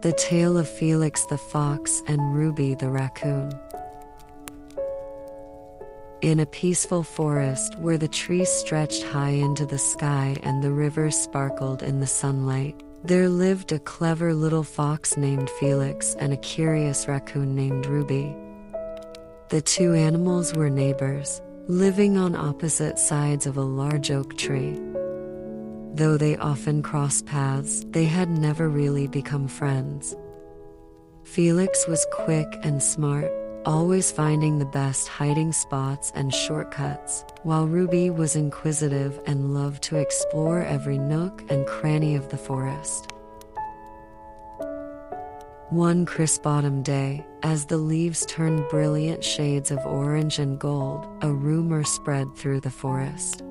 The Tale of Felix the Fox and Ruby the Raccoon. In a peaceful forest where the trees stretched high into the sky and the river sparkled in the sunlight, there lived a clever little fox named Felix and a curious raccoon named Ruby. The two animals were neighbors, living on opposite sides of a large oak tree. Though they often crossed paths, they had never really become friends. Felix was quick and smart, always finding the best hiding spots and shortcuts, while Ruby was inquisitive and loved to explore every nook and cranny of the forest. One crisp autumn day, as the leaves turned brilliant shades of orange and gold, a rumor spread through the forest.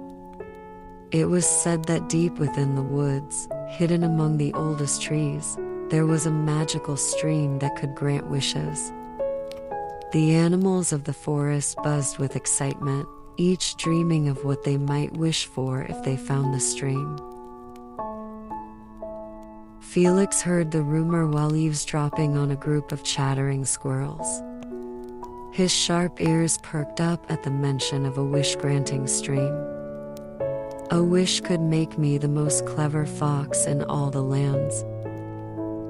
It was said that deep within the woods, hidden among the oldest trees, there was a magical stream that could grant wishes. The animals of the forest buzzed with excitement, each dreaming of what they might wish for if they found the stream. Felix heard the rumor while eavesdropping on a group of chattering squirrels. His sharp ears perked up at the mention of a wish-granting stream. A wish could make me the most clever fox in all the lands,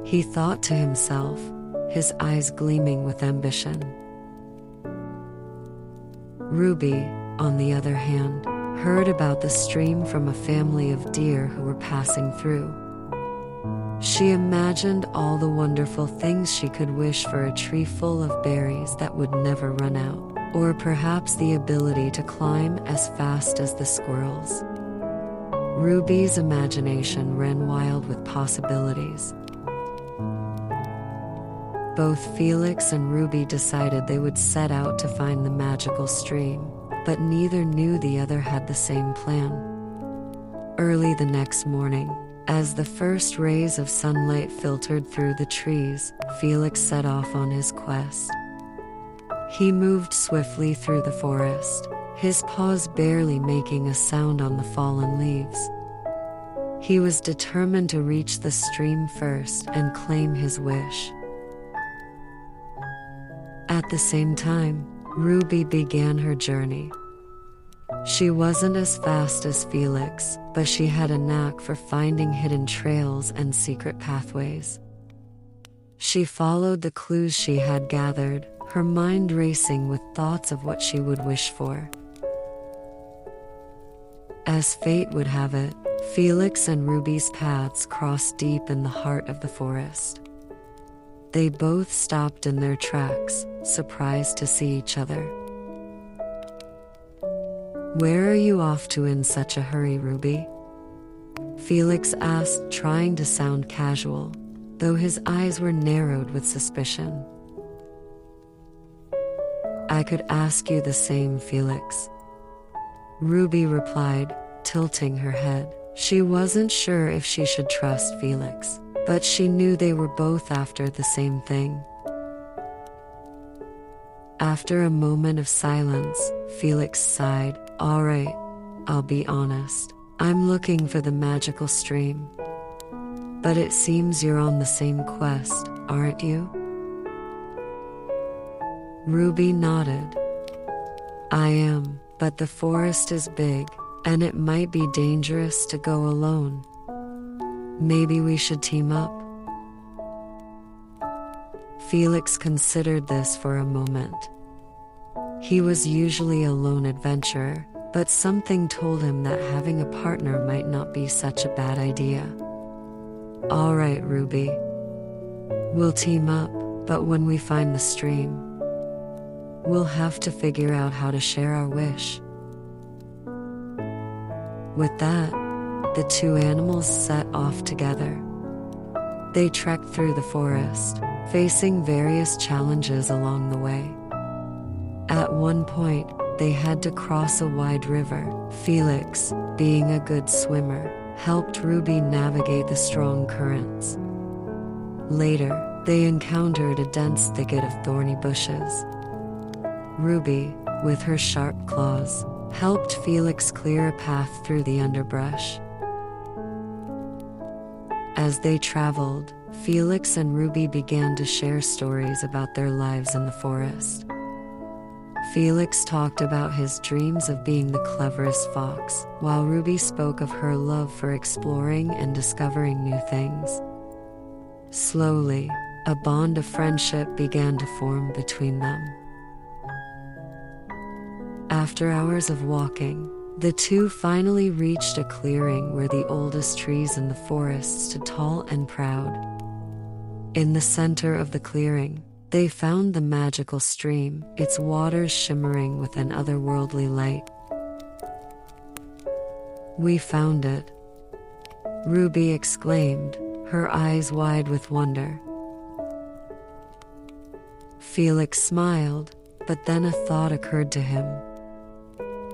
he thought to himself, his eyes gleaming with ambition. Ruby, on the other hand, heard about the stream from a family of deer who were passing through. She imagined all the wonderful things she could wish for: a tree full of berries that would never run out, or perhaps the ability to climb as fast as the squirrels. Ruby's imagination ran wild with possibilities. Both Felix and Ruby decided they would set out to find the magical stream, but neither knew the other had the same plan. Early the next morning, as the first rays of sunlight filtered through the trees, Felix set off on his quest. He moved swiftly through the forest, his paws barely making a sound on the fallen leaves. He was determined to reach the stream first and claim his wish. At the same time, Ruby began her journey. She wasn't as fast as Felix, but she had a knack for finding hidden trails and secret pathways. She followed the clues she had gathered, her mind racing with thoughts of what she would wish for. As fate would have it, Felix and Ruby's paths crossed deep in the heart of the forest. They both stopped in their tracks, surprised to see each other. "Where are you off to in such a hurry, Ruby?" Felix asked, trying to sound casual, though his eyes were narrowed with suspicion. "I could ask you the same, Felix," Ruby replied, tilting her head. She wasn't sure if she should trust Felix, but she knew they were both after the same thing. After a moment of silence, Felix sighed. "All right, I'll be honest. I'm looking for the magical stream. But it seems you're on the same quest, aren't you?" Ruby nodded. "I am, but the forest is big, and it might be dangerous to go alone. Maybe we should team up." Felix considered this for a moment. He was usually a lone adventurer, but something told him that having a partner might not be such a bad idea. "All right, Ruby. We'll team up, but when we find the stream, we'll have to figure out how to share our wish." With that, the two animals set off together. They trekked through the forest, facing various challenges along the way. At one point, they had to cross a wide river. Felix, being a good swimmer, helped Ruby navigate the strong currents. Later, they encountered a dense thicket of thorny bushes. Ruby, with her sharp claws, helped Felix clear a path through the underbrush. As they traveled, Felix and Ruby began to share stories about their lives in the forest. Felix talked about his dreams of being the cleverest fox, while Ruby spoke of her love for exploring and discovering new things. Slowly, a bond of friendship began to form between them. After hours of walking, the two finally reached a clearing where the oldest trees in the forest stood tall and proud. In the center of the clearing, they found the magical stream, its waters shimmering with an otherworldly light. "We found it," Ruby exclaimed, her eyes wide with wonder. Felix smiled, but then a thought occurred to him.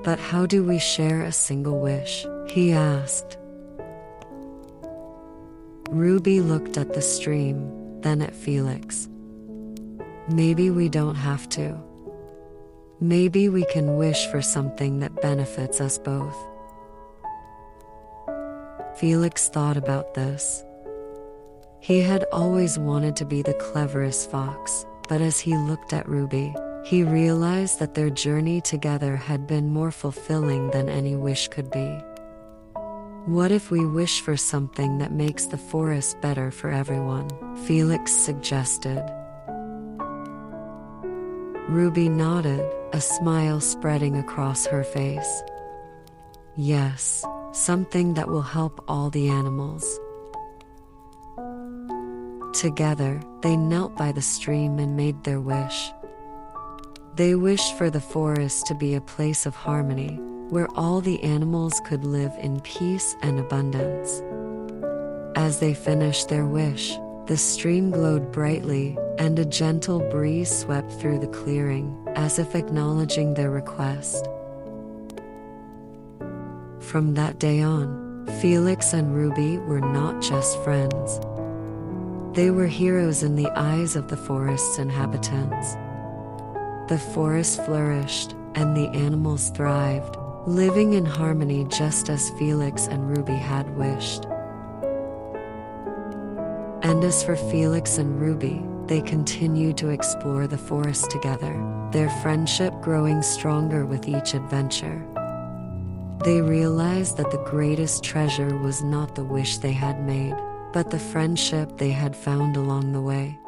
"But how do we share a single wish?" he asked. Ruby looked at the stream, then at Felix. "Maybe we don't have to. Maybe we can wish for something that benefits us both." Felix thought about this. He had always wanted to be the cleverest fox, but as he looked at Ruby, he realized that their journey together had been more fulfilling than any wish could be. "What if we wish for something that makes the forest better for everyone?" Felix suggested. Ruby nodded, a smile spreading across her face. "Yes, something that will help all the animals." Together, they knelt by the stream and made their wish. They wished for the forest to be a place of harmony, where all the animals could live in peace and abundance. As they finished their wish, the stream glowed brightly, and a gentle breeze swept through the clearing, as if acknowledging their request. From that day on, Felix and Ruby were not just friends. They were heroes in the eyes of the forest's inhabitants. The forest flourished, and the animals thrived, living in harmony just as Felix and Ruby had wished. And as for Felix and Ruby, they continued to explore the forest together, their friendship growing stronger with each adventure. They realized that the greatest treasure was not the wish they had made, but the friendship they had found along the way.